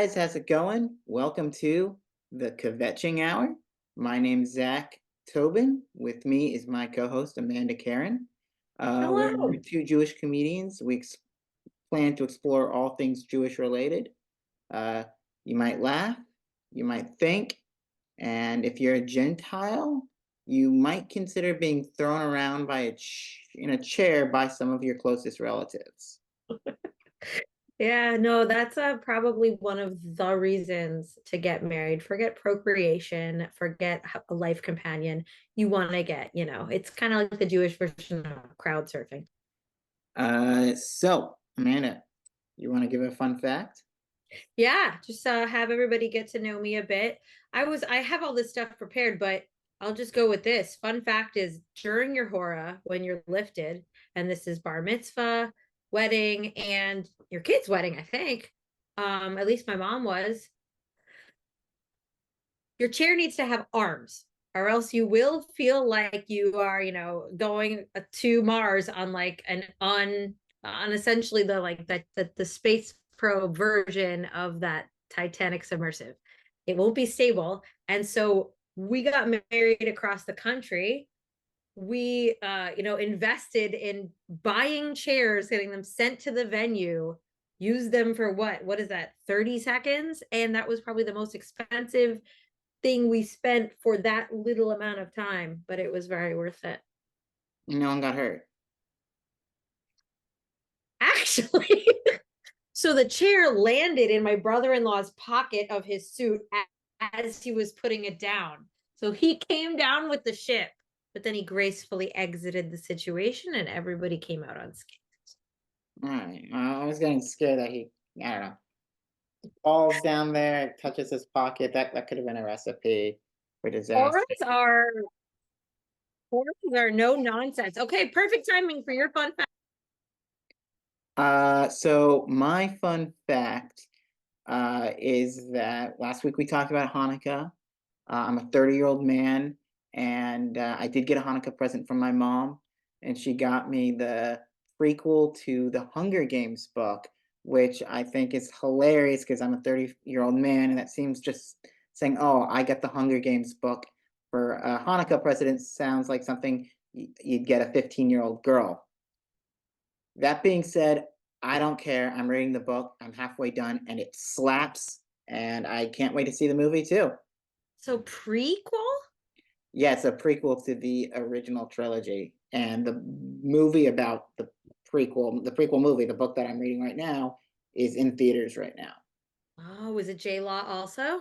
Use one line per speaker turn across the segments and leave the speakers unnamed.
guys, how's it going? Welcome to the Kvetching Hour. My name's Zach Tobin. With me is my co-host Amanda Karen. We're
Hello.
two Jewish comedians. Plan to explore all things Jewish related. Uh, you might laugh, you might think, and if you're a Gentile, you might consider being thrown around by in a chair by some of your closest relatives.
Yeah, no, that's probably one of the reasons to get married. Forget procreation, forget a life companion. You want to it's kind of like the Jewish version of crowd surfing.
So Amanda, you want to give a fun fact?
Yeah, just have everybody get to know me a bit. I have all this stuff prepared, but I'll just go with this. Fun fact is during your hora, when you're lifted, and this is bar mitzvah, wedding, and your kid's wedding, I think. At least my mom was. Your chair needs to have arms, or else you will feel like you are, going to Mars on like an on essentially the space probe version of that Titanic submersive. It won't be stable. And so we got married across the country. We invested in buying chairs, getting them sent to the venue, use them for what is that, 30 seconds? And that was probably the most expensive thing we spent for that little amount of time, but it was very worth it.
No one got hurt.
Actually, so the chair landed in my brother-in-law's pocket of his suit as he was putting it down. So he came down with the ship, but then he gracefully exited the situation and everybody came out unscathed.
All right. I was getting scared that I don't know, falls down there, touches his pocket. That could have been a recipe for disaster.
Auras are auras are no nonsense. Okay, perfect timing for your fun fact.
So my fun fact is that last week we talked about Hanukkah. I'm a 30-year-old man, and I did get a Hanukkah present from my mom, and she got me the prequel to the Hunger Games book, which I think is hilarious because I'm a 30-year-old man, and that seems just saying, "Oh, I got the Hunger Games book for a Hanukkah present." Sounds like something you'd get a 15-year-old girl. That being said, I don't care. I'm reading the book. I'm halfway done, and it slaps, and I can't wait to see the movie too.
So prequel?
Yeah, it's a prequel to the original trilogy, and the movie about the prequel movie, the book that I'm reading right now, is in theaters right now.
Oh, is it J Law also?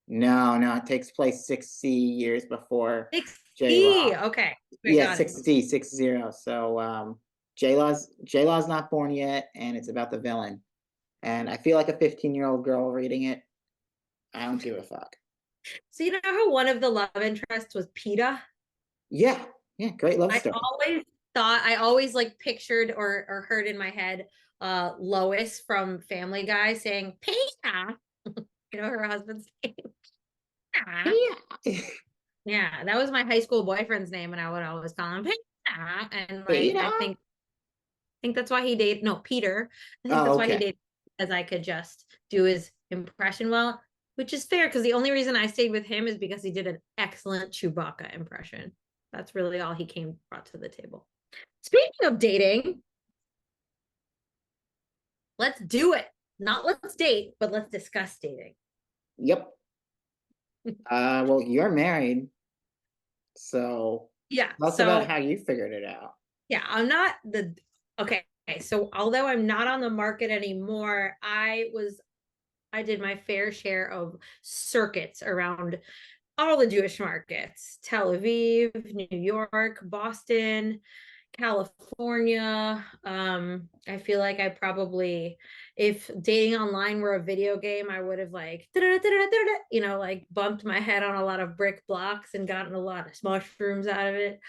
No, no, it takes place 60 years before J
60.
Law.
Okay. I
Yeah,
got it.
60, 60. So J Law's not born yet, and it's about the villain. And I feel like a 15-year-old girl reading it. I don't give a fuck.
So you know how one of the love interests was PETA?
Yeah, yeah, great love
I
story.
always I always like pictured or heard in my head Lois from Family Guy saying PETA. You know her husband's name. PETA.
Yeah.
Yeah, that was my high school boyfriend's name, and I would always call him PETA. And like
Peter?
I think that's why he dated no Peter. I think
Oh,
that's why he
okay.
dated as I could just do his impression well, which is fair because the only reason I stayed with him is because he did an excellent Chewbacca impression. That's really all he brought to the table. Speaking of dating, let's do it. Not let's date, but let's discuss dating.
Yep. Well, you're married, so
Yeah.
tell us about
So
how you figured it out.
yeah, I'm not the okay. So although I'm not on the market anymore, I did my fair share of circuits around all the Jewish markets: Tel Aviv, New York, Boston, California. I feel like I probably, if dating online were a video game, I would have like, like bumped my head on a lot of brick blocks and gotten a lot of mushrooms out of it.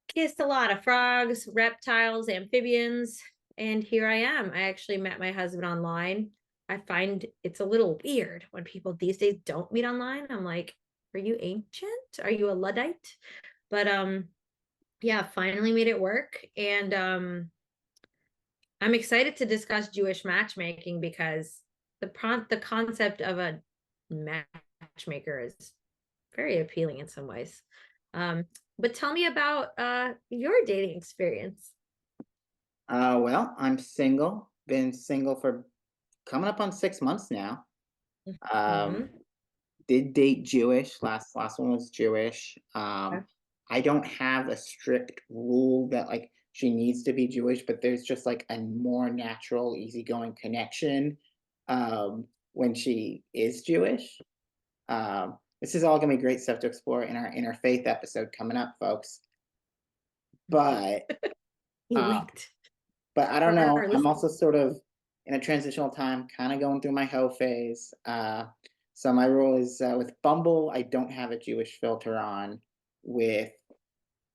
Kissed a lot of frogs, reptiles, amphibians, and here I am. I actually met my husband online. I find it's a little weird when people these days don't meet online. I'm like, are you ancient? Are you a Luddite? But yeah, finally made it work. And I'm excited to discuss Jewish matchmaking because the concept of a matchmaker is very appealing in some ways. But tell me about your dating experience.
Well, I'm single. Been single for coming up on 6 months now. Um,
Mm-hmm.
did date Jewish. Last one was Jewish.
Okay.
I don't have a strict rule that like she needs to be Jewish, but there's just like a more natural, easygoing connection when she is Jewish. This is all gonna be great stuff to explore in our interfaith episode coming up, folks. But
He
uh,
winked
but I don't
for
know.
our
I'm
listeners.
also sort of in a transitional time, kind of going through my hoe phase. So my rule is with Bumble, I don't have a Jewish filter on. With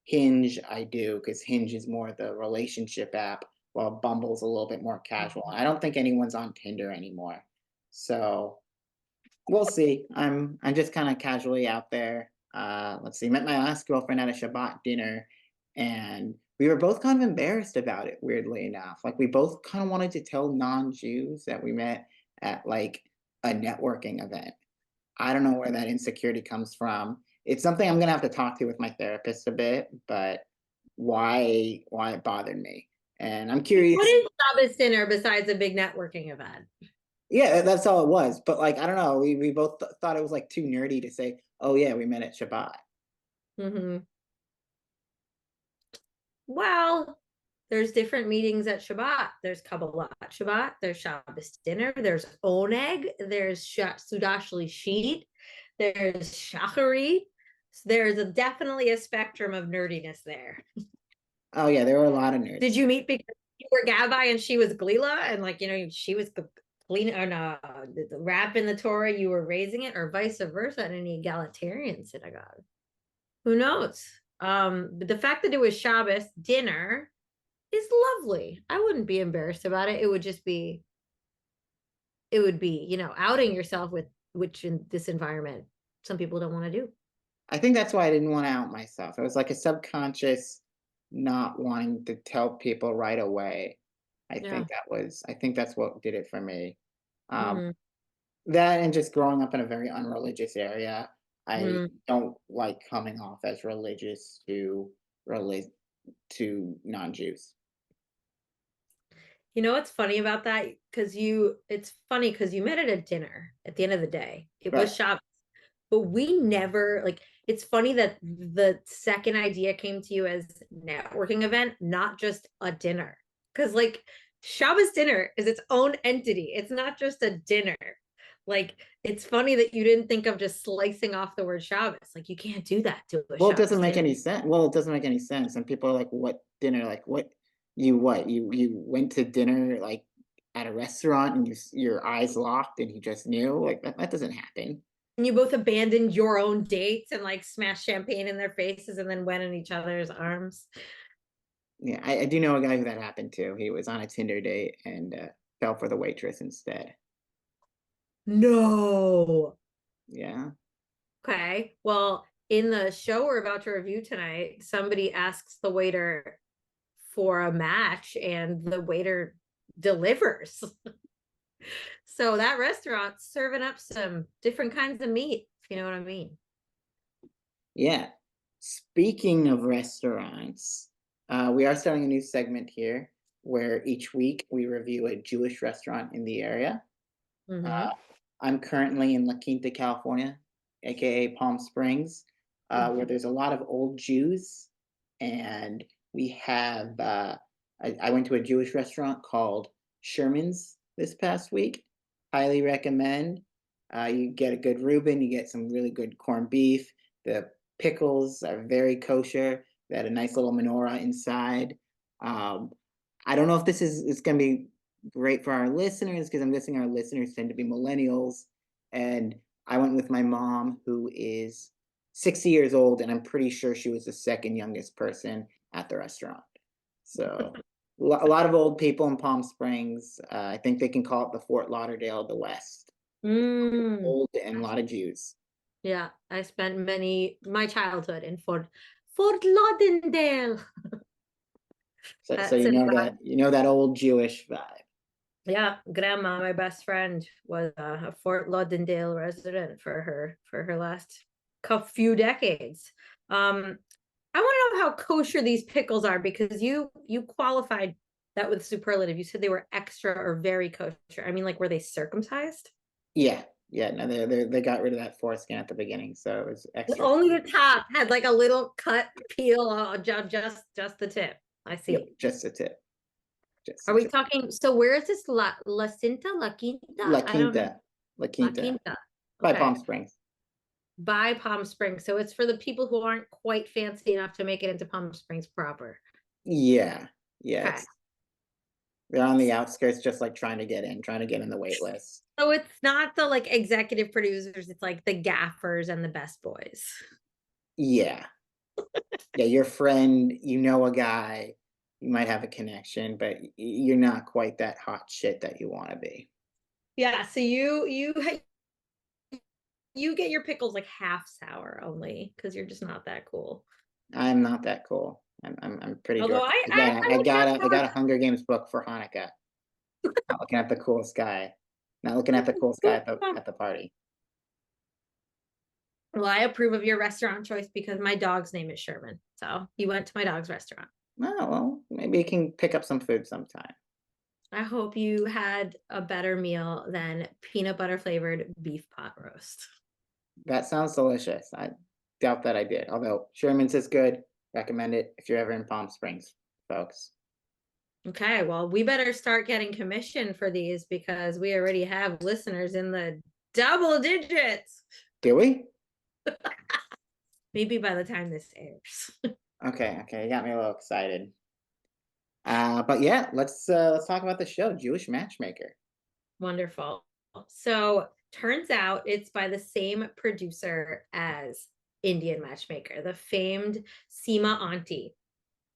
Hinge, I do because Hinge is more the relationship app, while Bumble's a little bit more casual. I don't think anyone's on Tinder anymore. So we'll see. I'm just kind of casually out there. Let's see. Met my last girlfriend at a Shabbat dinner, and we were both kind of embarrassed about it. Weirdly enough, like we both kind of wanted to tell non-Jews that we met at like a networking event. I don't know where that insecurity comes from. It's something I'm gonna have to talk to with my therapist a bit, but why it bothered me, and I'm
What
curious.
is Shabbos dinner besides a big networking event?
Yeah, that's all it was. But like, I don't know. We both thought it was like too nerdy to say, "Oh yeah, we met at Shabbat."
Mm-hmm. Well, there's different meetings at Shabbat. There's Kabbalah at Shabbat. There's Shabbos dinner. There's Oneg. There's Sudash Lishit. There's Shacharit. There's definitely a spectrum of nerdiness there.
Oh yeah, there were a lot of
Did
nerds.
you meet because you were Gabbai and she was Glila, and like she was clean or the rap in the Torah, you were raising it, or vice versa in an egalitarian synagogue? Who knows? But the fact that it was Shabbos dinner is lovely. I wouldn't be embarrassed about it. It would be, outing yourself with, which in this environment, some people don't want to do.
I think that's why I didn't want to out myself. It was like a subconscious not wanting to tell people right away.
Yeah.
I think that's what did it for me. Um,
Mm-hmm.
that and just growing up in a very unreligious area, I
Mm-hmm.
don't like coming off as religious relig to non-Jews.
You know what's funny about that? It's funny because you met at a dinner at the end of the day. It was
Right.
Shabbos, but we never like. It's funny that the second idea came to you as networking event, not just a dinner. Because like Shabbos dinner is its own entity. It's not just a dinner. Like it's funny that you didn't think of just slicing off the word Shabbos. Like you can't do that to a
Well, it doesn't
Shabbos
make
dinner.
any sense. Well, it doesn't make any sense. And people are like, "What dinner? Like, what? You went to dinner like at a restaurant and your eyes locked and you just knew? Like that doesn't happen."
And you both abandoned your own dates and like smashed champagne in their faces and then went in each other's arms.
Yeah, I do know a guy who that happened to. He was on a Tinder date and fell for the waitress instead.
No.
Yeah.
Okay. Well, in the show we're about to review tonight, somebody asks the waiter for a match and the waiter delivers. So that restaurant's serving up some different kinds of meat, if you know what I mean.
Yeah. Speaking of restaurants, we are starting a new segment here where each week we review a Jewish restaurant in the area. Uh,
Mm-hmm.
I'm currently in La Quinta, California, aka Palm Springs, where there's a lot of old Jews, and we have. I went to a Jewish restaurant called Sherman's this past week. Highly recommend. You get a good Reuben, you get some really good corned beef. The pickles are very kosher. They had a nice little menorah inside. Um, I don't know if this is going to be great for our listeners because I'm guessing our listeners tend to be millennials. And I went with my mom, who is 60 years old, and I'm pretty sure she was the second youngest person at the restaurant. So a lot of old people in Palm Springs. I think they can call it the Fort Lauderdale of the West.
Mm.
Old and a lot of Jews.
Yeah, I spent my childhood in Fort Lauderdale.
So
That's in
you know that old Jewish vibe.
Yeah, grandma, my best friend, was a Fort Lauderdale resident for her last few decades. I want to know how kosher these pickles are because you qualified that with superlative. You said they were extra or very kosher. I mean, like, were they circumcised?
Yeah, yeah, no, they got rid of that foreskin at the beginning, so it was extra.
Only the top had like a little cut peel, just the tip. I
Yep,
see.
just a tip, just
Are
a
we
tip.
talking? So where is this La Cinta, La
La
Quinta? I don't know.
Quinta, La
La
Quinta,
Quinta.
by Palm
Okay.
Springs.
By Palm Springs. So it's for the people who aren't quite fancy enough to make it into Palm Springs proper.
Yeah, yeah,
Okay.
it's they're on the outskirts, just like trying to get in the wait list.
So it's not the like executive producers, it's like the gaffers and the best boys.
Yeah, yeah, your friend, you know a guy, you might have a connection, but you're not quite that hot shit that you want to be.
Yeah, so you get your pickles like half sour only because you're just not that cool.
I'm not that cool. I'm pretty
Although
dorky. Again,
I would have
I got
sour.
a Hunger Games book for Hanukkah. Not looking at the coolest guy. Not looking at the coolest guy at the party.
Well, I approve of your restaurant choice because my dog's name is Sherman. So you went to my dog's restaurant.
Oh, well, maybe you can pick up some food sometime.
I hope you had a better meal than peanut butter flavored beef pot roast.
That sounds delicious. I doubt that I did. Although Sherman's is good. Recommend it if you're ever in Palm Springs, folks.
Okay, well, we better start getting commission for these because we already have listeners in the double digits.
Do we?
Maybe by the time this airs.
Okay, okay. You got me a little excited. But yeah, let's talk about the show, Jewish Matchmaker.
Wonderful. So turns out it's by the same producer as Indian Matchmaker, the famed Seema Auntie,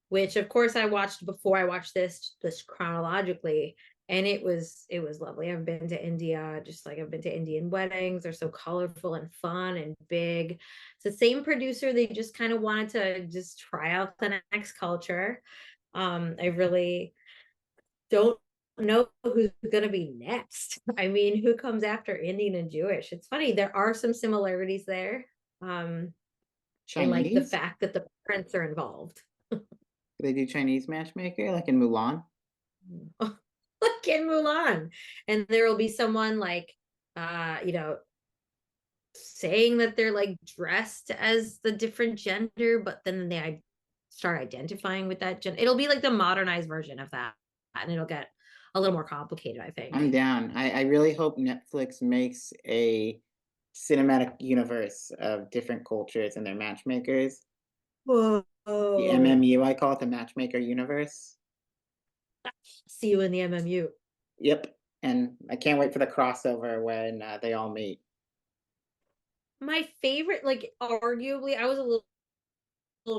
which of course I watched before I watched this chronologically, and it was lovely. I've been to India, just like I've been to Indian weddings. They're so colorful and fun and big. It's the same producer. They just kind of wanted to just try out the next culture. I really don't know who's going to be next. I mean, who comes after Indian and Jewish? It's funny, there are some similarities there, in like the
Chinese?
fact that the parents are involved.
Do they do Chinese Matchmaker like in Mulan?
Like in Mulan. And there will be someone like saying that they're like dressed as the different gender, but then they start identifying with that gender. It'll be like the modernized version of that. And it'll get a little more complicated, I think.
I'm down. I really hope Netflix makes a cinematic universe of different cultures and their matchmakers. The
Whoa.
MMU, I call it the Matchmaker universe.
See you in the MMU.
Yep. And I can't wait for the crossover when they all meet.
My favorite, like arguably, I was a little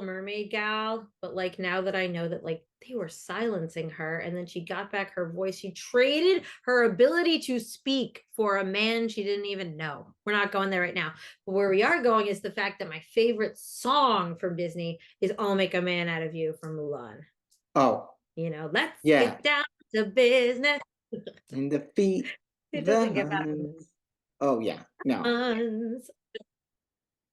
mermaid gal, but like now that I know that like they were silencing her and then she got back her voice, she traded her ability to speak for a man she didn't even know. We're not going there right now. But where we are going is the fact that my favorite song from Disney is I'll Make a Man Out of You from Mulan.
Oh,
Let's
yeah.
get down to business.
And the feet,
It
the
doesn't get better
hands. Oh, yeah. No.
than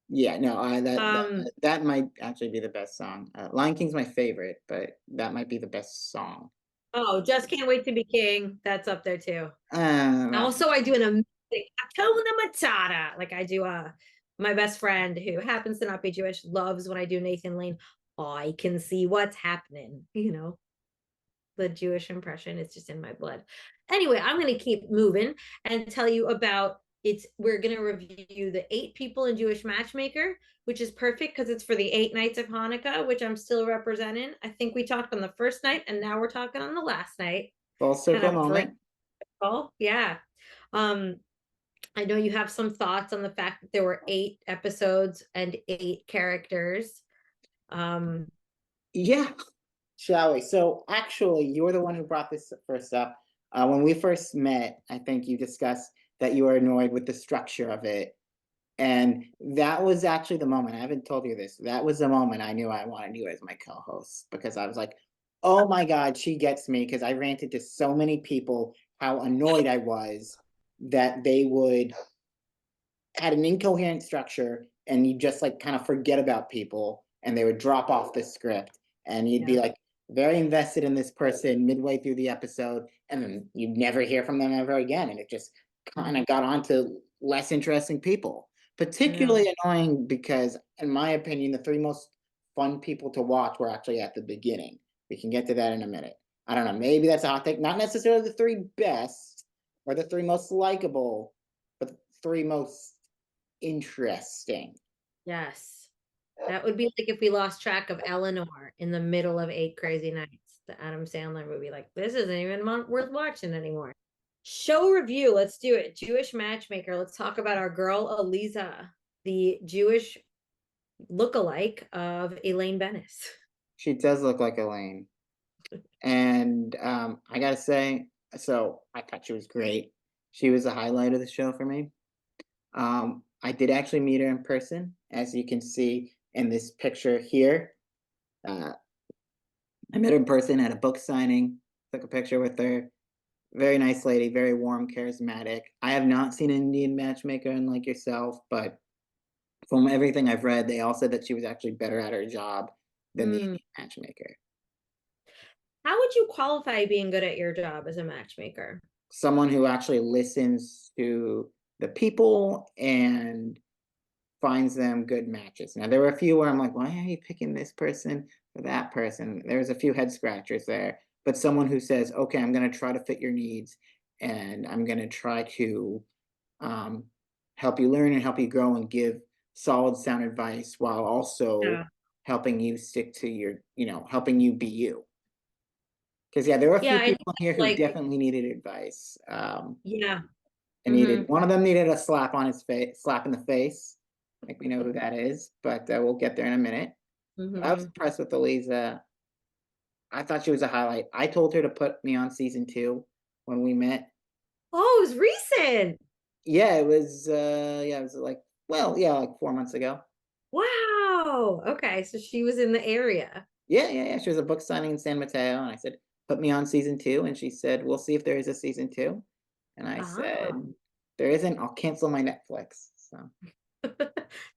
Yeah, no,
um
that might actually be the best song. Lion King's my favorite, but that might be the best song.
oh, just can't wait to be king. That's up there too.
Uh,
Also, I do an amazing Hakuna Matata. Like I do my best friend who happens to not be Jewish loves when I do Nathan Lane. I can see what's happening. The Jewish impression is just in my blood. Anyway, I'm going to keep moving and tell you about we're going to review the 8 people in Jewish Matchmaker, which is perfect because it's for the 8 nights of Hanukkah, which I'm still representing. I think we talked on the first night and now we're talking on the last night.
full
Kind
circle
of like,
moment.
oh, yeah. Um, I know you have some thoughts on the fact that there were 8 episodes and 8 characters. Um,
Yeah, shall we? So actually, you were the one who brought this first up. When we first met, I think you discussed that you were annoyed with the structure of it. And that was actually the moment. I haven't told you this. That was the moment I knew I wanted you as my co-host because I was like, oh my God, she gets me. Because I ranted to so many people how annoyed I was that they would had an incoherent structure and you just like kind of forget about people and they would drop off the script and you'd be
Yeah.
like very invested in this person midway through the episode and then you'd never hear from them ever again and it just kind of
Mhm.
got on to less interesting people.
I know.
Particularly annoying because in my opinion the three most fun people to watch were actually at the beginning. We can get to that in a minute. I don't know, maybe that's a hot take, not necessarily the three best or the three most likable, but the three most interesting.
Yes. That would be like if we lost track of Eleanor in the middle of Eight Crazy Nights. The Adam Sandler movie, like this isn't even worth watching anymore. Show review. Let's do it. Jewish Matchmaker. Let's talk about our girl Eliza, the Jewish lookalike of Elaine Bennis.
She does look like Elaine. And I gotta say, so I thought she was great. She was the highlight of the show for me. I did actually meet her in person, as you can see in this picture here. Uh, I met her in person at a book signing, took a picture with her. Very nice lady, very warm, charismatic. I have not seen an Indian matchmaker unlike yourself, but from everything I've read, they all said that she was actually better at her job than the
Hmm.
Indian matchmaker.
How would you qualify being good at your job as a matchmaker?
Someone who actually listens to the people and finds them good matches. Now, there were a few where I'm like, why are you picking this person for that person? There's a few head scratchers there, but someone who says, okay, I'm going to try to fit your needs and I'm going to try to um, help you learn and help you grow and give solid, sound advice while also
Yeah.
helping you stick to your, helping you be you. Because yeah, there were a
Yeah,
few
I think
people here who
like
definitely needed advice.
yeah.
And
Hmm.
needed one of them needed a slap on his face, slap in the face. I think we know who that is, but we'll get there in a minute. I was
Hmm.
impressed with Eliza. I thought she was a highlight. I told her to put me on season two when we met.
Oh, it was recent.
Yeah, it was. Yeah, it was like yeah, like 4 months ago.
Wow. Okay, so she was in the area.
Yeah, yeah, yeah. She was a book signing in San Mateo, and I said, "Put me on season two." And she said, "We'll see if there is a season two." And I
Ah.
said, "There isn't. I'll cancel my Netflix." So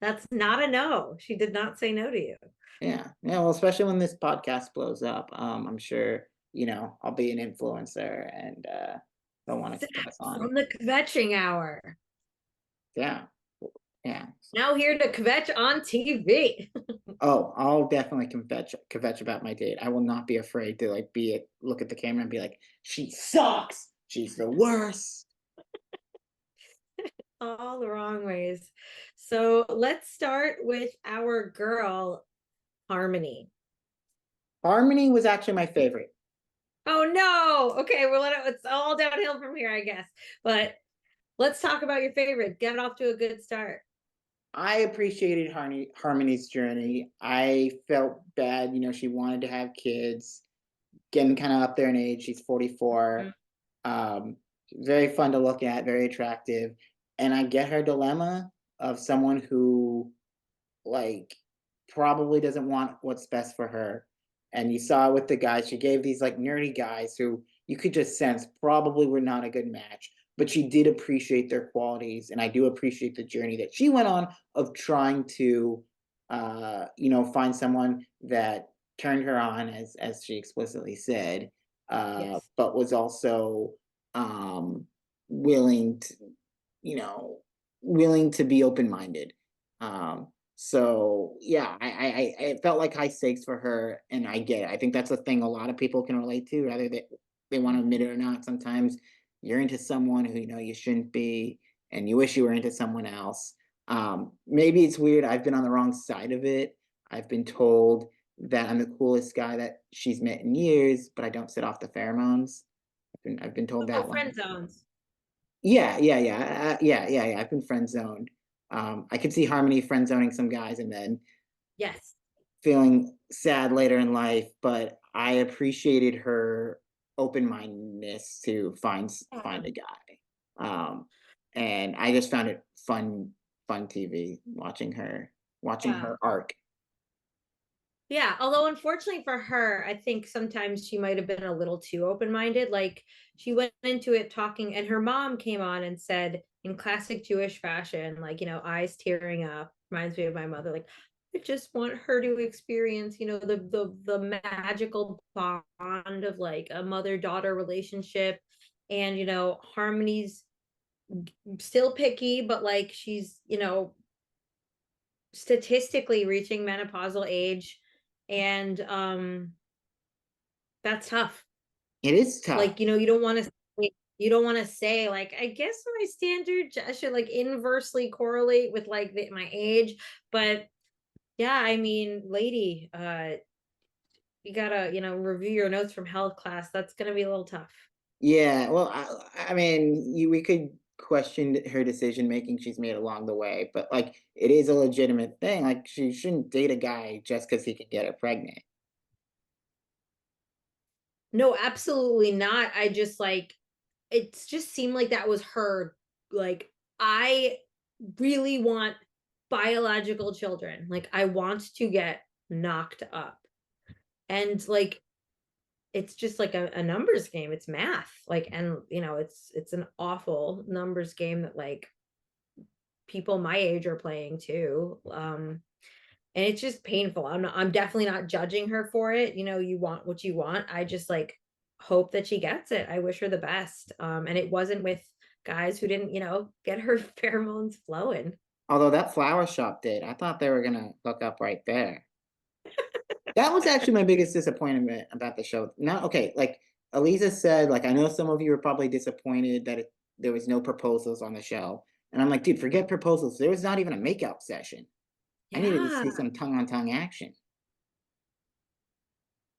That's not a no. She did not say no to you.
yeah, yeah. Well, especially when this podcast blows up, I'm sure I'll be an influencer, and they'll want to
Zach
get us on.
from the Kvetching Hour.
Yeah, yeah.
Now here to Kvetch on TV.
Oh, I'll definitely kvetch about my date. I will not be afraid to like look at the camera and be like, she sucks. She's the worst.
All the wrong ways. So let's start with our girl, Harmony.
Harmony was actually my favorite.
Oh no. Okay, it's all downhill from here, I guess. But let's talk about your favorite. Get it off to a good start.
I appreciated Harmony's journey. I felt bad, she wanted to have kids, getting kind of up there in age. She's 44.
Mhm.
Um, Very fun to look at, very attractive. And I get her dilemma of someone who like probably doesn't want what's best for her. And you saw it with the guys. She gave these like nerdy guys who you could just sense probably were not a good match, but she did appreciate their qualities. And I do appreciate the journey that she went on of trying to, find someone that turned her on, as she explicitly said,
Yes.
but was also um, willing to, you know, willing to be open minded. So yeah, it felt like high stakes for her, and I get it. I think that's a thing a lot of people can relate to, whether they want to admit it or not. Sometimes you're into someone who you shouldn't be, and you wish you were into someone else. Maybe it's weird. I've been on the wrong side of it. I've been told that I'm the coolest guy that she's met in years, but I don't set off the pheromones. I've been told
Oh,
that one.
friend zones.
Yeah, yeah, yeah, yeah. I've been friend zoned. I could see Harmony friend zoning some guys and then
Yes.
feeling sad later in life, but I appreciated her open mindedness to find
Yeah.
a guy. And I just found it fun TV watching her
Yeah.
arc.
Yeah, although unfortunately for her, I think sometimes she might have been a little too open-minded. Like she went into it talking, and her mom came on and said in classic Jewish fashion, like, eyes tearing up, reminds me of my mother, like, I just want her to experience, the magical bond of like a mother-daughter relationship. And Harmony's still picky, but like she's, statistically reaching menopausal age, and that's tough.
It is tough.
Like, you don't want to say like, I guess my standard should like inversely correlate with like my age. But yeah, I mean, lady, you gotta review your notes from health class. That's gonna be a little tough.
Yeah, well, I mean, we could question her decision making she's made along the way, but like, it is a legitimate thing. Like, she shouldn't date a guy just because he can get her pregnant.
No, absolutely not. I just like, it just seemed like that was her, like, I really want biological children. Like, I want to get knocked up. And like, it's just like a numbers game. It's math. Like, and it's an awful numbers game that like people my age are playing too. And it's just painful. I'm definitely not judging her for it. You want what you want. I just like hope that she gets it. I wish her the best. And it wasn't with guys who didn't, get her pheromones flowing.
Although that flower shop did, I thought they were gonna hook up right there. That was actually my biggest disappointment about the show. Not okay, like Eliza said, like I know some of you were probably disappointed that there was no proposals on the show, and I'm like, dude, forget proposals. There was not even a makeout session. I needed to
Yeah.
see some tongue on tongue action.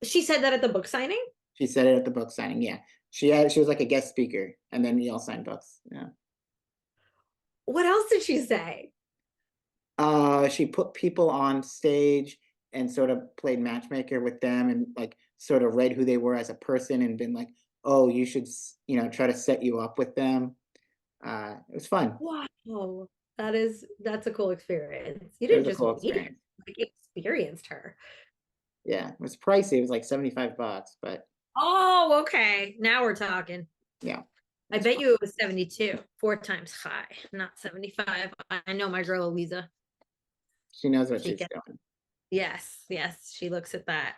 She said that at the book signing.
She said it at the book signing. Yeah, she was like a guest speaker, and then we all signed books. Yeah.
What else did she say?
She put people on stage and sort of played matchmaker with them, and like sort of read who they were as a person, and been like, oh, you should try to set you up with them. It was fun.
Wow. That's a cool experience. You
It
didn't
was a
just
cool
meet her,
experience.
like you experienced her.
Yeah, it was pricey. It was like $75, but
Oh, okay. Now we're talking.
yeah, it
I
was
bet
fun.
you it was 72, 4 times high, not 75. I know my girl Eliza.
She knows what
She
she's
gets,
doing.
yes, yes, she looks at that,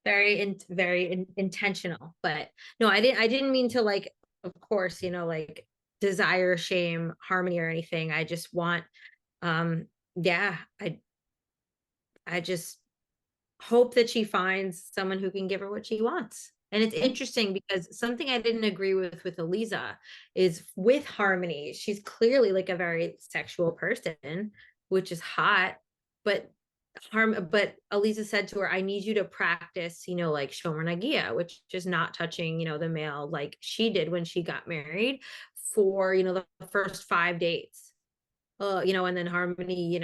very intentional. But no, I didn't mean to like, of course, like desire, shame, harmony or anything. I just want, um, yeah, I just hope that she finds someone who can give her what she wants. And it's
Yeah,
interesting because something I didn't agree with Eliza is with Harmony. She's clearly like a very sexual person, which is hot, but but Eliza said to her, I need you to practice, like Shomer Nagia, which is not touching, the male like she did when she got married for, the first 5 dates. And then Harmony,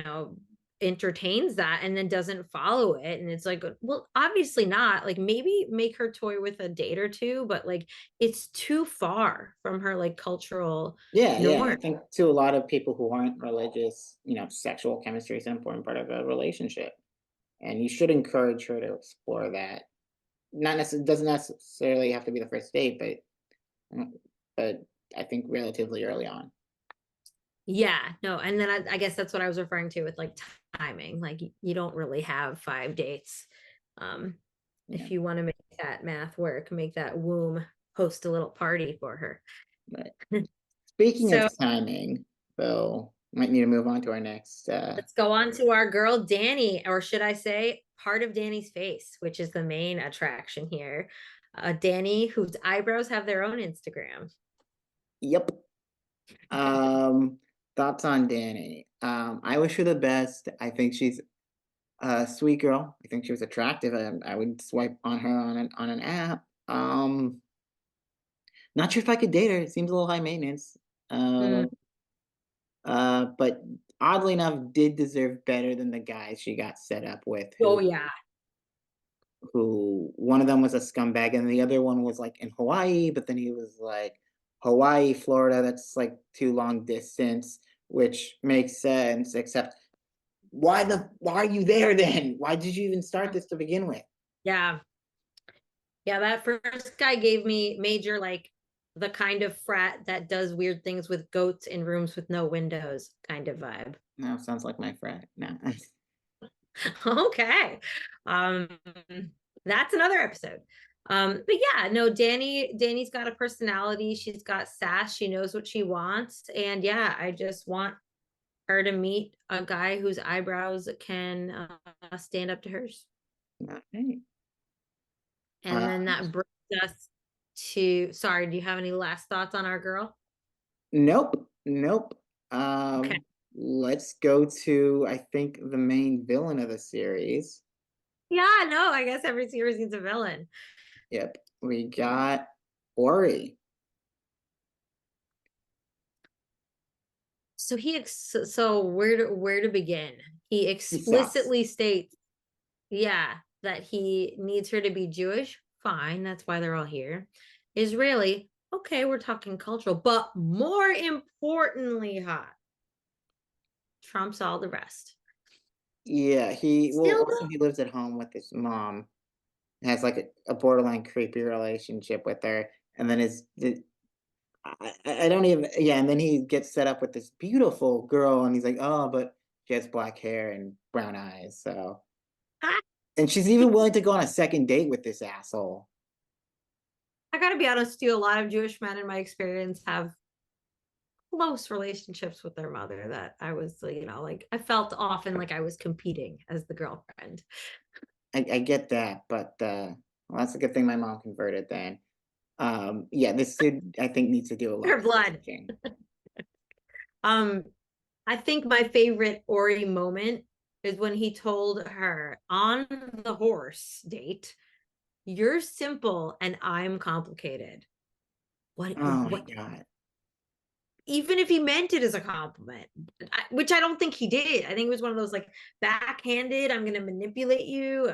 entertains that and then doesn't follow it. And it's like, well, obviously not. Like maybe make her toy with a date or two, but like it's too far from her like cultural
yeah. I
norm.
think to a lot of people who aren't religious, sexual chemistry is an important part of a relationship, and you should encourage her to explore that. Not necessarily doesn't necessarily have to be the first date, but I think relatively early on.
Yeah, no. And then I guess that's what I was referring to with like timing. Like you don't really have 5 dates. Um,
Yeah,
if you want to make that math work, make that womb host a little party for her.
but speaking of
So
timing, though, might need to move on to our next.
let's go on to our girl Danny, or should I say part of Danny's face, which is the main attraction here. Danny, whose eyebrows have their own Instagram.
Yep. Um, Thoughts on Danny? I wish her the best. I think she's a sweet girl. I think she was attractive. I would swipe on her on an app. Not sure if I could date her. It seems a little high maintenance.
Mm.
Um, but oddly enough, did deserve better than the guys she got set up with.
Oh yeah.
Who one of them was a scumbag, and the other one was like in Hawaii, but then he was like Hawaii, Florida. That's like too long distance, which makes sense. Except why are you there then? Why did you even start this to begin with?
Yeah. Yeah, that first guy gave me major, like, the kind of frat that does weird things with goats in rooms with no windows kind of vibe.
No, sounds like my friend. No.
Okay. Um, that's another episode. But yeah, no, Danny's got a personality. She's got sass. She knows what she wants. And yeah, I just want her to meet a guy whose eyebrows can stand up to hers.
Okay.
And
Uh,
then that brings us to, sorry, do you have any last thoughts on our girl?
nope, nope.
Okay.
Let's go to I think the main villain of the series.
Yeah, no, I guess every series needs a villain.
Yep, we got Ori.
So where to begin? He
He sucks.
explicitly states, yeah, that he needs her to be Jewish. Fine, that's why they're all here. Israeli, okay, we're talking cultural, but more importantly, hot. Trumps all the rest.
Yeah, well
Still,
also he lives at home with his mom. Has like a borderline creepy relationship with her, and then I don't even yeah, and then he gets set up with this beautiful girl, and he's like, oh, but she has black hair and brown eyes, so
I,
and she's even willing to go on a second date with this asshole.
I gotta be honest with you, a lot of Jewish men in my experience have close relationships with their mother that I was, like I felt often like I was competing as the girlfriend.
I get that, but well, that's a good thing my mom converted then. Yeah, this dude I think needs to do a lot
Her
of
blood.
thinking.
Um, I think my favorite Ori moment is when he told her on the horse date, "You're simple and I'm complicated."
Oh my
What?
god.
Even if he meant it as a compliment, which I don't think he did. I think it was one of those like backhanded. I'm going to manipulate you.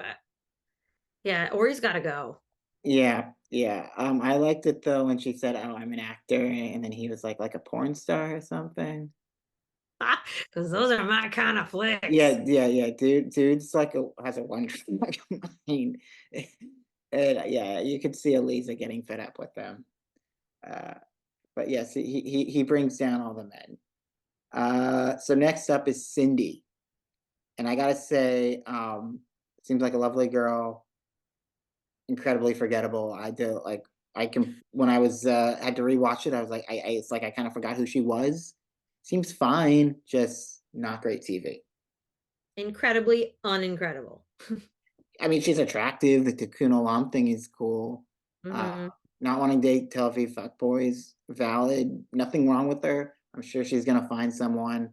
Yeah, Ori's got to go.
Yeah, yeah. I liked it though when she said, "Oh, I'm an actor," and then he was like a porn star or something.
Because those are my kind of flicks.
Yeah, yeah, yeah. Dude's like has a wonderful mind, and yeah, you could see Eliza getting fed up with them. Uh, but yes, he brings down all the men. So next up is Cindy, and I gotta say, seems like a lovely girl, incredibly forgettable. I do like I can when I was had to rewatch it, I was like, it's like I kind of forgot who she was. Seems fine, just not great TV.
Incredibly unincredible.
I mean, she's attractive. The Tikkun Olam thing is cool. Uh,
Mm-hmm.
not wanting to date Tel Aviv fuckboys, valid. Nothing wrong with her. I'm sure she's gonna find someone.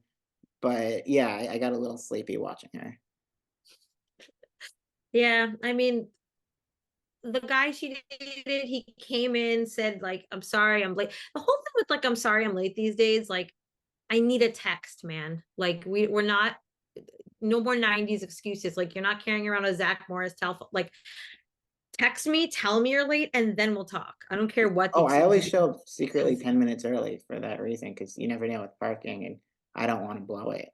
But yeah, I got a little sleepy watching her.
Yeah, I mean, the guy she dated, he came in, said, like, "I'm sorry, I'm late." The whole thing with, like, "I'm sorry, I'm late" these days, like, I need a text, man. Like, we're not, no more 90s excuses. Like, you're not carrying around a Zach Morris telephone. Like, text me, tell me you're late, and then we'll talk. I don't care what the
Oh, I always
excuses
show up secretly
is.
10 minutes early for that reason because you never know with parking, and I don't want to blow it.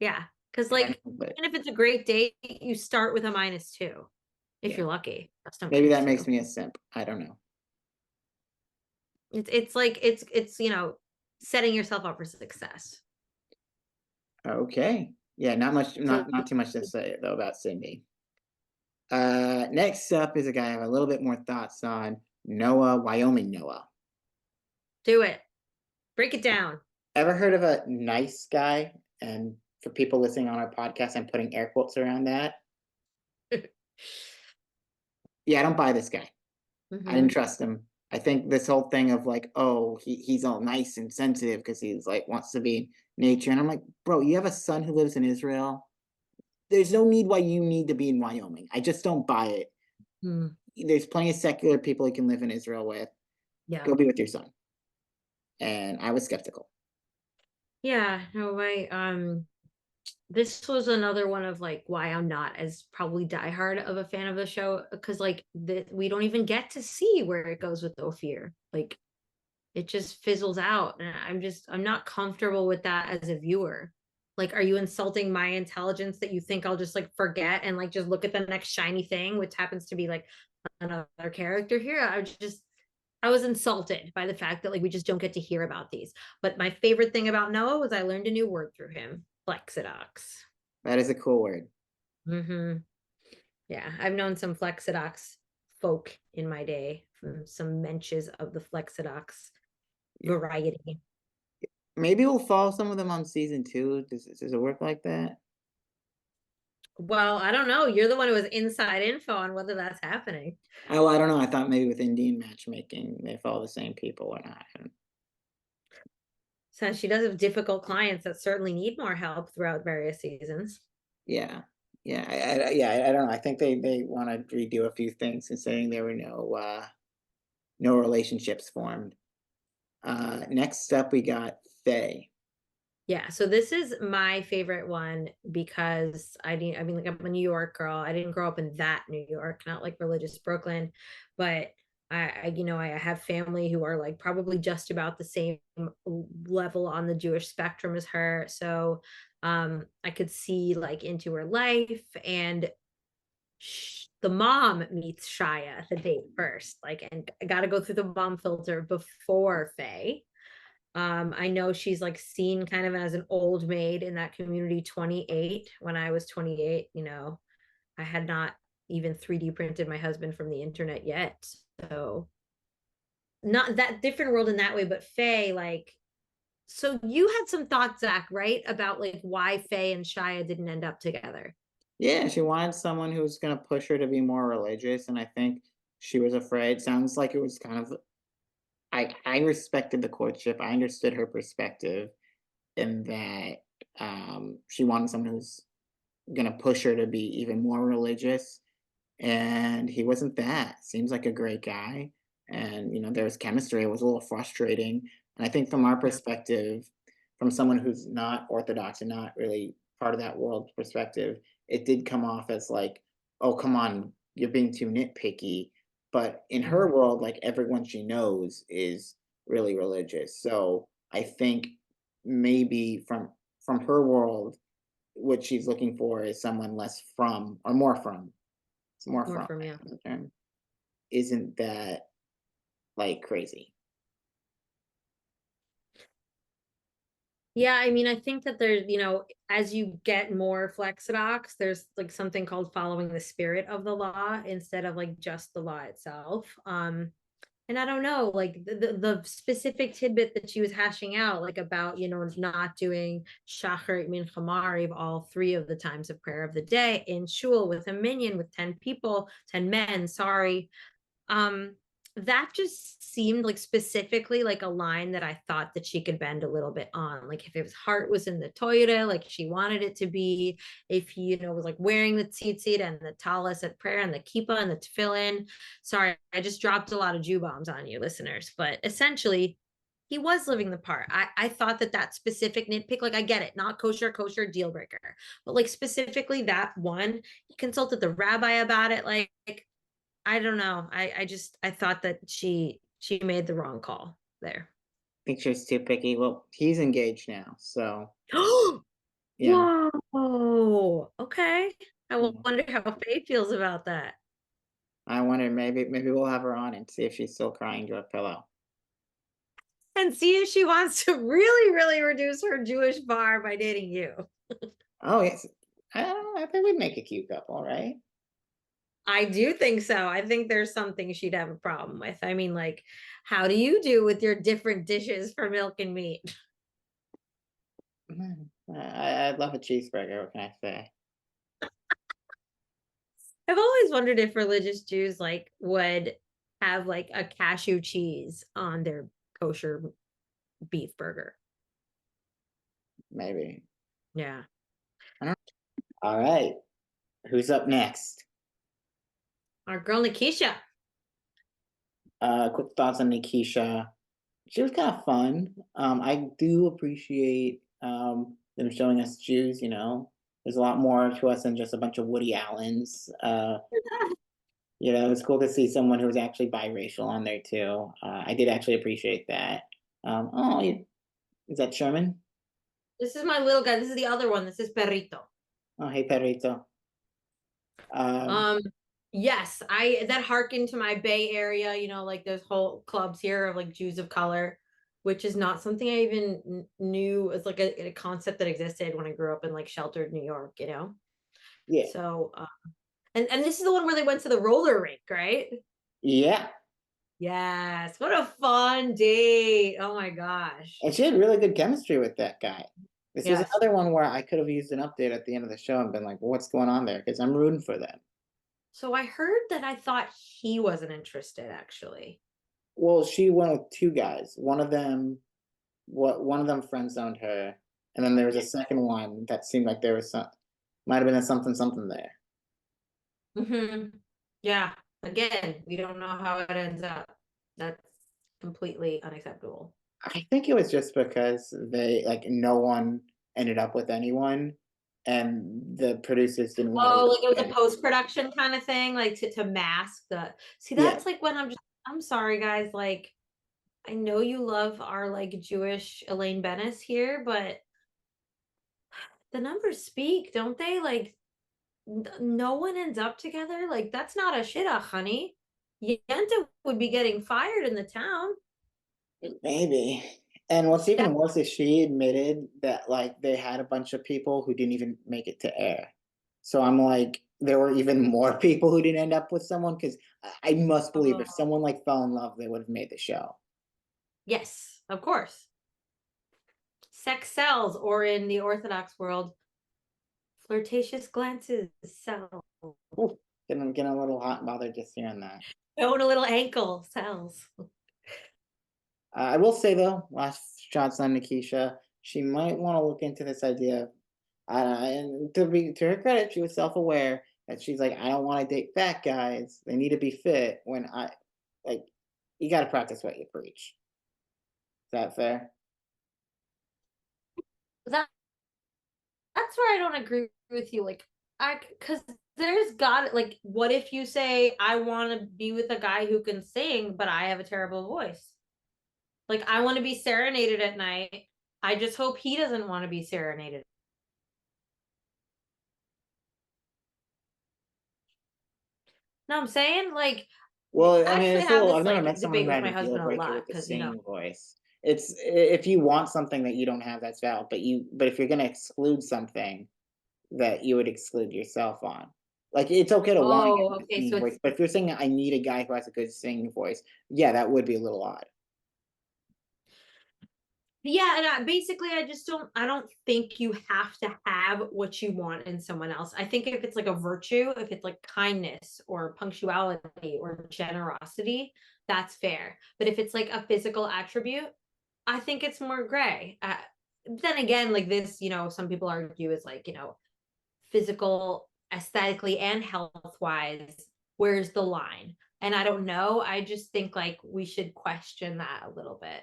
Yeah. Because,
I don't
like,
know, but
even if it's a great date, you start with a -2 if
yeah,
you're lucky. That's a
maybe that
-2.
makes me a simp. I don't know.
It's like it's setting yourself up for success.
Okay. Yeah, not much,
So
not too much to say though about Cindy. Next up is a guy I have a little bit more thoughts on. Noah, Wyoming Noah.
do it. Break it down.
Ever heard of a nice guy? And for people listening on our podcast, I'm putting air quotes around that. Yeah, I don't buy this guy. I didn't
Hmm.
trust him. I think this whole thing of like, oh, he's all nice and sensitive because he's like wants to be in nature. And I'm like, bro, you have a son who lives in Israel. There's no need why you need to be in Wyoming. I just don't buy it.
Hmm.
There's plenty of secular people you can live in Israel with.
Yeah.
Go be with your son. And I was skeptical.
Yeah. No way. This was another one of like why I'm not as probably diehard of a fan of the show because like we don't even get to see where it goes with Ophir. Like it just fizzles out, and I'm not comfortable with that as a viewer. Like, are you insulting my intelligence that you think I'll just like forget and like just look at the next shiny thing, which happens to be like another character here? I was insulted by the fact that like we just don't get to hear about these. But my favorite thing about Noah was I learned a new word through him, flexidox.
That is a cool word.
Mm-hmm. Yeah, I've known some flexidox folk in my day, from some menches of the flexidox
Yeah.
variety.
Maybe we'll follow some of them on season two. Does it work like that?
Well, I don't know. You're the one who has inside info on whether that's happening.
Oh, I don't know. I thought maybe with Indian matchmaking, they follow the same people or not.
So she does have difficult clients that certainly need more help throughout various seasons.
Yeah. Yeah. I don't know. I think they want to redo a few things considering there were no relationships formed. Next up we got Faye.
Yeah, so this is my favorite one because I mean, like I'm a New York girl. I didn't grow up in that New York, not like religious Brooklyn, but I have family who are like probably just about the same level on the Jewish spectrum as her. So I could see like into her life, and the mom meets Shia at the date first, like, and I got to go through the mom filter before Faye. I know she's like seen kind of as an old maid in that community 28. When I was 28, I had not even 3D printed my husband from the internet yet. So not that different world in that way, but Faye, like, so you had some thoughts, Zach, right? About like why Faye and Shia didn't end up together.
Yeah, she wanted someone who was going to push her to be more religious, and I think she was afraid. Sounds like it was kind of. I respected the courtship. I understood her perspective in that she wanted someone who's going to push her to be even more religious, and he wasn't that. Seems like a great guy, and there was chemistry. It was a little frustrating, and I think from our
Yeah.
perspective, from someone who's not Orthodox and not really part of that world perspective, it did come off as like, oh, come on, you're being too nitpicky. But in her
Mhm.
world, like everyone she knows is really religious. So I think maybe from her world, what she's looking for is someone less from or more from. It's more
More
from
from you.
the term. Isn't that like crazy?
Yeah, I mean, I think that there's, as you get more flexidox, there's like something called following the spirit of the law instead of like just the law itself. And I don't know, like the specific tidbit that she was hashing out, like about, not doing Shachar Mincha Mariv all three of the times of prayer of the day in shul with a minyan with 10 people, 10 men, sorry. um that just seemed like specifically like a line that I thought that she could bend a little bit on, like if his heart was in the Torah like she wanted it to be, if he was like wearing the tzitzit and the talis at prayer and the kippah and the tefillin. Sorry, I just dropped a lot of Jew bombs on you listeners, but essentially he was living the part. I thought that specific nitpick, like I get it, not kosher deal breaker, but like specifically that one, he consulted the rabbi about it, like I don't know. I thought that she made the wrong call there.
Think she's too picky. Well, he's engaged now, so yeah.
Whoa. Okay. I
Yeah.
wonder how Faye feels about that.
I wonder maybe we'll have her on and see if she's still crying to a pillow.
And see if she wants to really, really reduce her Jewish bar by dating you.
Oh yes, I don't know. I think we'd make a cute couple, right?
I do think so. I think there's something she'd have a problem with. I mean, like, how do you do with your different dishes for milk and meat?
I'd love a cheeseburger. What can I say?
I've always wondered if religious Jews like would have like a cashew cheese on their kosher beef burger.
Maybe.
Yeah.
I don't. All right. Who's up next?
Our girl Nikisha.
Quick thoughts on Nikisha. She was kind of fun. I do appreciate them showing us Jews. There's a lot more to us than just a bunch of Woody Allens. It's cool to see someone who's actually biracial on there too. I did actually appreciate that. Oh, is that Sherman?
This is my little guy. This is the other one. This is Perrito.
Oh, hey, Perrito. Um,
Um, yes, I that harkened to my Bay Area, like those whole clubs here of like Jews of color, which is not something I even knew as like a concept that existed when I grew up in like sheltered New York.
yeah,
So, and this is the one where they went to the roller rink, right?
yeah.
Yes, what a fun date. Oh my gosh.
And she had really good chemistry with that guy. This was
Yes.
another one where I could have used an update at the end of the show and been like, what's going on there? Because I'm rooting for them.
So I heard that I thought he wasn't interested actually.
Well, she went with two guys. One of them friend zoned her, and then there was a second one that seemed like there was some, might have been a something something there.
Yeah. Again, we don't know how it ends up. That's completely unacceptable.
I think it was just because they like no one ended up with anyone, and the producers didn't want to
Oh, like it was
risk
a
it.
post-production kind of thing, like to mask the see,
Yeah,
that's like when I'm sorry, guys. Like, I know you love our like Jewish Elaine Bennis here, but the numbers speak, don't they? Like, no one ends up together. Like, that's not a shidduch, honey. Yenta would be getting fired in the town.
maybe. And what's
That
even worse is she admitted that like they had a bunch of people who didn't even make it to air. So I'm like, there were even more people who didn't end up with someone because I must believe if
oh,
someone like fell in love, they would have made the show.
yes, of course. Sex sells, or in the Orthodox world, flirtatious glances sell.
Ooh, getting a little hot and bothered just hearing that.
Showing a little ankle sells.
I will say though, last shots on Nikisha, she might want to look into this idea. And to her credit, she was self aware that she's like, I don't want to date fat guys. They need to be fit. When I like, you got to practice what you preach. Is that fair?
That that's where I don't agree with you. Like, because there's got like, what if you say I want to be with a guy who can sing, but I have a terrible voice? Like, I want to be serenaded at night. I just hope he doesn't want to be serenaded. No, I'm saying like,
Well, I mean,
actually
it's a
have
little.
this
I've never
like
met someone
debate
who
with
had
my
a deal
husband a
breaker
lot
with the
because
singing voice. It's if you want something that you don't have, that's valid. But if you're going to exclude something, that you would exclude yourself on. Like, it's okay to wanna get a
oh,
good
okay, so
singing voice,
it's
but if you're saying, "I need a guy who has a good singing voice," yeah, that would be a little odd.
yeah, and basically, I don't think you have to have what you want in someone else. I think if it's like a virtue, if it's like kindness or punctuality or generosity, that's fair. But if it's like a physical attribute, I think it's more gray. Then again, like this, some people argue is like, physical, aesthetically, and health wise, where's the line? And I don't know. I just think like we should question that a little bit.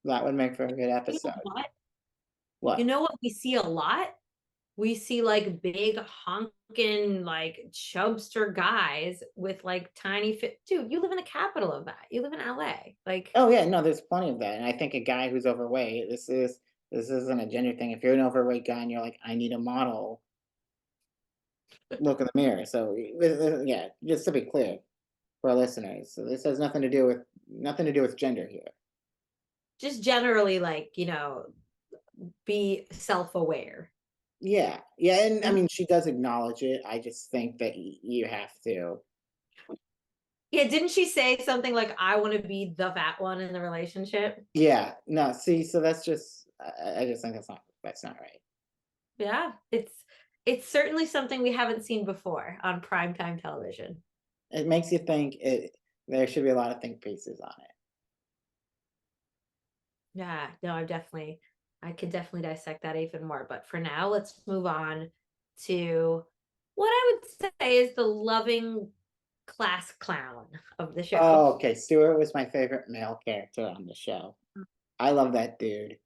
That would make for a good
You know
episode.
what? You
What?
know what we see a lot? We see like big honking like chubster guys with like tiny fit. Dude, you live in the capital of that. You live in LA. Like,
Oh, yeah, no, there's plenty of that, and I think a guy who's overweight, this isn't a gender thing. If you're an overweight guy and you're like, "I need a model," look in the mirror. So, yeah, just to be clear for our listeners, so this has nothing to do with gender here.
just generally like, be self-aware.
Yeah, yeah, and I mean, she does acknowledge it. I just think that you have to.
Yeah, didn't she say something like I want to be the fat one in the relationship?
Yeah, no, see, so that's just I just think that's not right.
Yeah, it's certainly something we haven't seen before on primetime television.
It makes you think there should be a lot of think pieces on it.
Yeah, no, I could definitely dissect that even more. But for now, let's move on to what I would say is the loving class clown of the show.
Oh, okay. Stuart was my favorite male character on the show. I love that dude.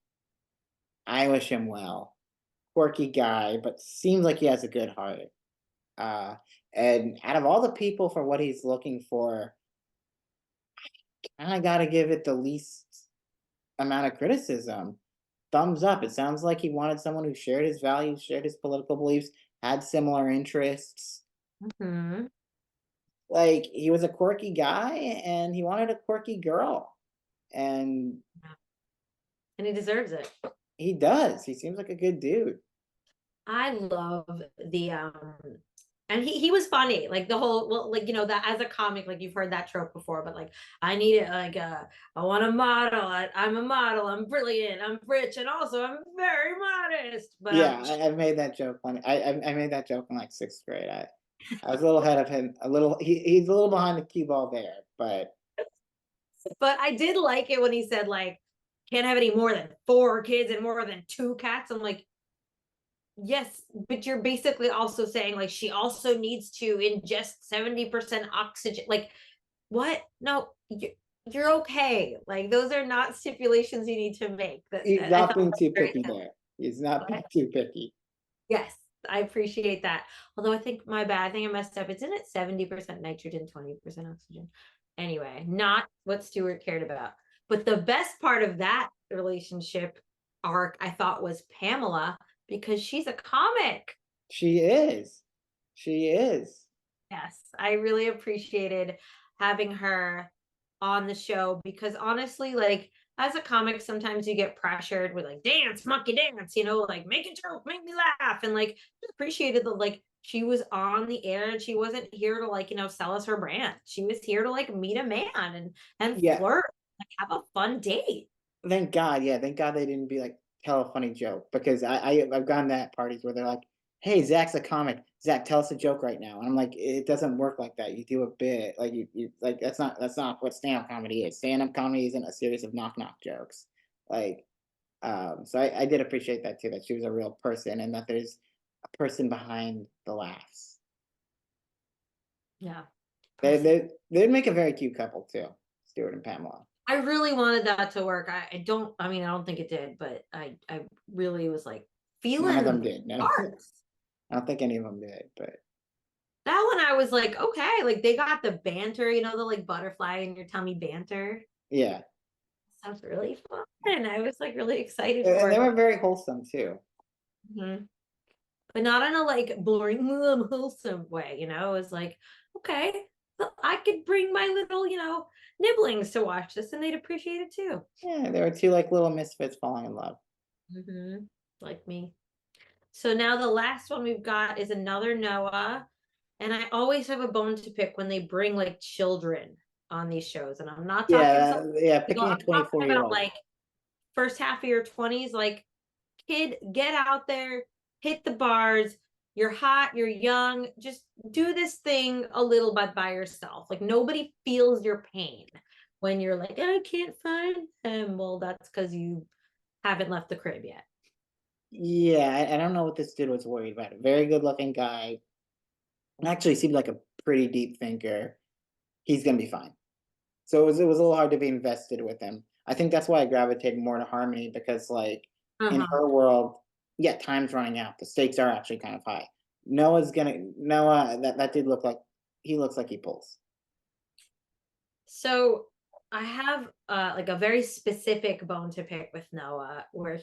I wish him well. Quirky guy, but seems like he has a good heart. Uh, and out of all the people for what he's looking for, I gotta give it the least amount of criticism. thumbs up. It sounds like he wanted someone who shared his values, shared his political beliefs, had similar interests.
Hmm.
Like, he was a quirky guy and he wanted a quirky girl. And
And he deserves it.
he does. He seems like a good dude.
I love the and he was funny. Like the whole, well, like, that as a comic, like you've heard that trope before, but like I need it, like I want a model. I'm a model, I'm brilliant, I'm rich, and also I'm very modest. But
Yeah, I've made that joke when I made that joke in like sixth grade. I was a little ahead of him, a little. He's a little behind the cue ball there, but
I did like it when he said like can't have any more than 4 kids and more than 2 cats. I'm like, yes, but you're basically also saying like she also needs to ingest 70% oxygen. Like, what? No, you're okay. Like, those are not stipulations you need to make.
he's
I
not
thought that
being
was
too
very
picky
silly.
there. He's not being
But
too picky.
yes, I appreciate that. Although I think my bad, I think I messed up. It's in it 70% nitrogen, 20% oxygen. Anyway, not what Stuart cared about. But the best part of that relationship arc, I thought, was Pamela because she's a comic.
She is. She is.
Yes, I really appreciated having her on the show because honestly, like as a comic, sometimes you get pressured with like dance, monkey dance, like make a joke, make me laugh. And like just appreciated that like she was on the air and she wasn't here to like, sell us her brand. She was here to like meet a man and
Yeah.
flirt, like have a fun date.
Thank God. Yeah. Thank God they didn't be like tell a funny joke because I've gone to at parties where they're like, "Hey, Zach's a comic. Zach, tell us a joke right now." And I'm like, it doesn't work like that. You do a bit. Like you like that's not what stand up comedy is. Stand up comedy isn't a series of knock knock jokes. Like so I did appreciate that too, that she was a real person and that there's a person behind the laughs.
Yeah.
They
Person.
they they'd make a very cute couple too, Stuart and Pamela.
I really wanted that to work. I don't think it did, but I really was like
None of
feeling
them
the
did. No,
parts.
I don't think any of them did. But
That one I was like, okay, like they got the banter, the like butterfly in your tummy banter.
yeah,
Sounds really fun. And I was like really excited
and
for
they
it.
were very wholesome too.
Mhm. But not in a like boring, wholesome way, It was like, okay, so I could bring my little, nibblings to watch this and they'd appreciate it too.
Yeah, they were two like little misfits falling in love.
Hmm. Like me. So now the last one we've got is another Noah. And I always have a bone to pick when they bring like children on these shows. And I'm not talking so
Yeah.
legal.
Picking a
I'm talking
24-year
about
old.
like first half of your 20s, like kid, get out there, hit the bars. You're hot, you're young. Just do this thing a little bit by yourself. Like nobody feels your pain when you're like, I can't find him. Well, that's because you haven't left the crib yet.
Yeah, I don't know what this dude was worried about. A very good looking guy. Actually seemed like a pretty deep thinker. He's gonna be fine. So it was a little hard to be invested with him. I think that's why I gravitated more to Harmony because like in
Uh-huh.
her world, yeah, time's running out. The stakes are actually kind of high. Noah, that did look like he looks like he pulls.
So I have like a very specific bone to pick with Noah, where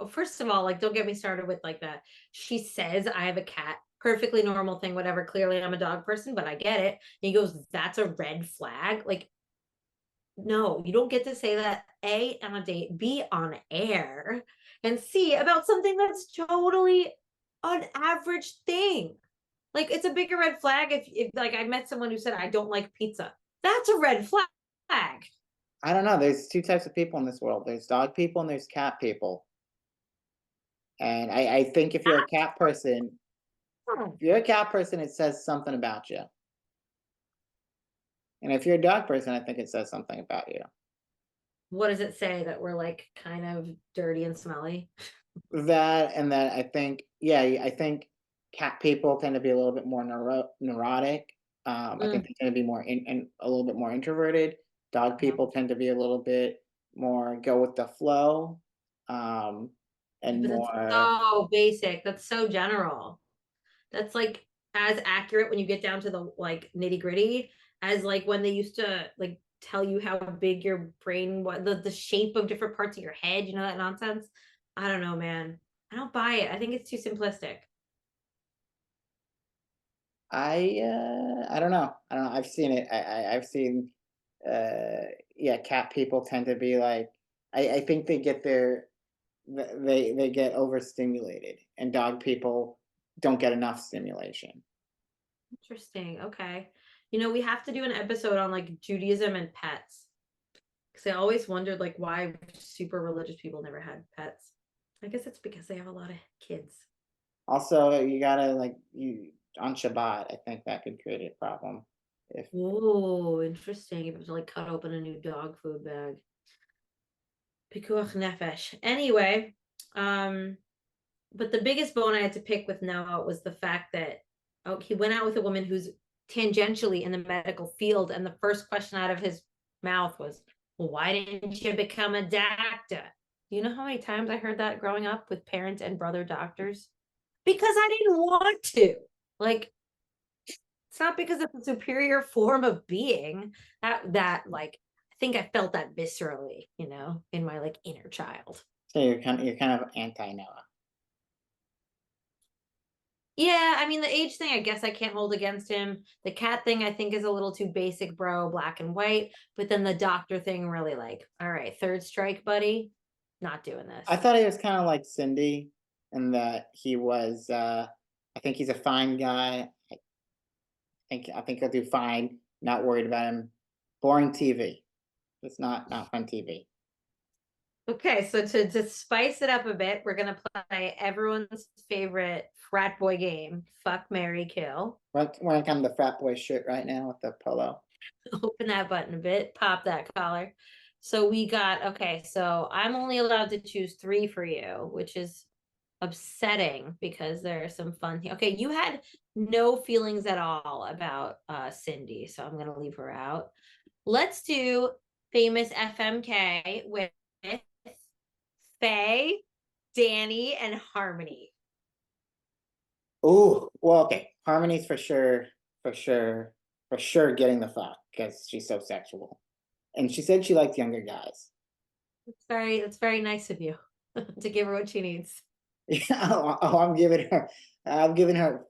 first of all, like don't get me started with like that. She says I have a cat, perfectly normal thing, whatever. Clearly, I'm a dog person, but I get it. And he goes, "That's a red flag." Like, no, you don't get to say that. A on a date, B on air, and C about something that's totally an average thing. Like it's a bigger red flag if like I met someone who said I don't like pizza. That's a red flag.
I don't know. There's two types of people in this world. There's dog people and there's cat people. And I think if you're a cat person, it says something about you. And if you're a dog person, I think it says something about you.
What does it say that we're like kind of dirty and smelly?
That and that yeah, I think cat people tend to be a little bit more neurotic. I think
Mm,
they tend to be more and a little bit more introverted. Dog
yeah.
people tend to be a little bit more go with the flow, um, and
But that's
more.
so basic. That's so general. That's like as accurate when you get down to the like nitty gritty as like when they used to like tell you how big your brain was, the shape of different parts of your head, that nonsense. I don't know, man. I don't buy it. I think it's too simplistic.
I don't know. I don't know. I've seen it. I've seen yeah, cat people tend to be like I think they get their they get overstimulated and dog people don't get enough stimulation.
Interesting. Okay. You know, we have to do an episode on like Judaism and pets. Because I always wondered like why super religious people never had pets. I guess it's because they have a lot of kids.
Also, you gotta like you on Shabbat, I think that could create a problem. If
Oh, interesting. If it was like cut open a new dog food bag. Pikuach nefesh. Anyway, um, but the biggest bone I had to pick with Noah was the fact that he went out with a woman who's tangentially in the medical field, and the first question out of his mouth was, well, "Why didn't you become a doctor?" You know how many times I heard that growing up with parents and brother doctors? Because I didn't want to. Like, it's not because it's a superior form of being that like I think I felt that viscerally, in my like inner child.
so you're kind of anti Noah.
Yeah, I mean the age thing I guess I can't hold against him. The cat thing I think is a little too basic, bro, black and white. But then the doctor thing really like, all right, third strike, buddy. Not doing
I
this.
thought he was kind of like Cindy, in that he was. I think he's a fine guy. I think he'll do fine. Not worried about him. Boring TV. It's not fun TV.
Okay, so to spice it up a bit, we're gonna play everyone's favorite frat boy game, Fuck Marry Kill.
Wearing kind of the frat boy shirt right now with the polo.
Open that button a bit, pop that collar. So we got, okay, so I'm only allowed to choose three for you, which is upsetting because there are some fun. Okay, you had no feelings at all about Cindy, so I'm gonna leave her out. Let's do famous FMK with Faye, Danny, and Harmony.
Oh, well, okay. Harmony's for sure, for sure getting the fuck because she's so sexual, and she said she likes younger guys.
That's very nice of you to give her what she needs.
Yeah, I'm giving her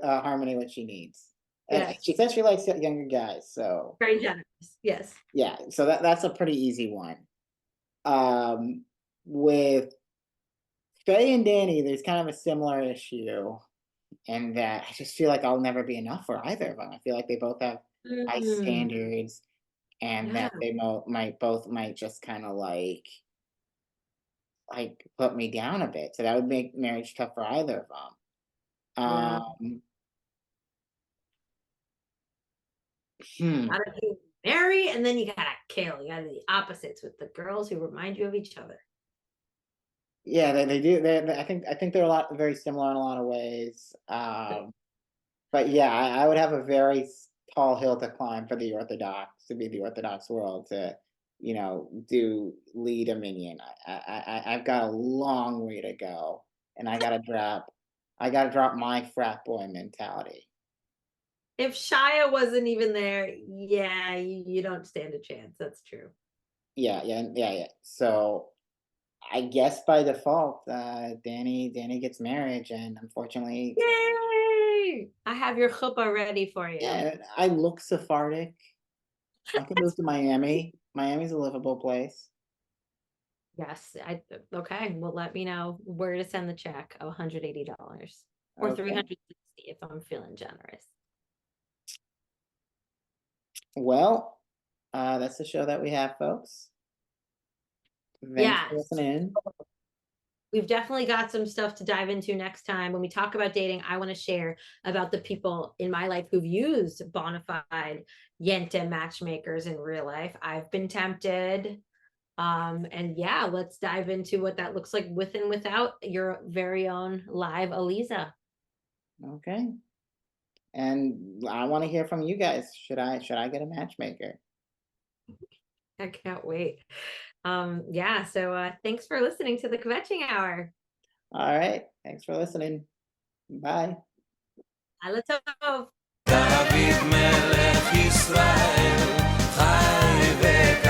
Harmony what she needs, and
Yes,
she said she likes younger guys. So
very generous. Yes.
yeah, so that's a pretty easy one. With Faye and Danny, there's kind of a similar issue in that I just feel like I'll never be enough for either of them. I feel like they both have high
Mm,
standards, and
yeah.
that they might just kind of like put me down a bit. So that would make marriage tough for either of them.
Yeah.
Hmm.
Gotta do marry and then you gotta kill. You gotta do the opposites with the girls who remind you of each other.
Yeah, they do. I think they're a lot very similar in a lot of ways. But yeah, I would have a very tall hill to climb for the Orthodox to be the Orthodox world to, do lead a minion. I've got a long way to go, and I gotta drop my frat boy mentality.
If Shia wasn't even there, yeah, you don't stand a chance. That's true.
Yeah, yeah, yeah, yeah. So I guess by default, Danny gets marriage, and unfortunately,
Yay! I have your chuppah ready for you.
yeah, I look Sephardic. I can move to Miami. Miami's a livable place.
Yes, I okay. Well, let me know where to send the check of $180 or
Okay.
360 if I'm feeling generous.
Well, that's the show that we have, folks. Thanks for
Yes.
listening in.
We've definitely got some stuff to dive into next time. When we talk about dating, I want to share about the people in my life who've used bona fide Yente matchmakers in real life. I've been tempted. And yeah, let's dive into what that looks like with and without your very own live Aliza.
Okay. And I want to hear from you guys. Should I get a matchmaker?
I can't wait. Yeah, so thanks for listening to the Kvetching Hour.
All right. Thanks for listening. Bye.
Alatov.
דוד מלך ישראל חי וקיים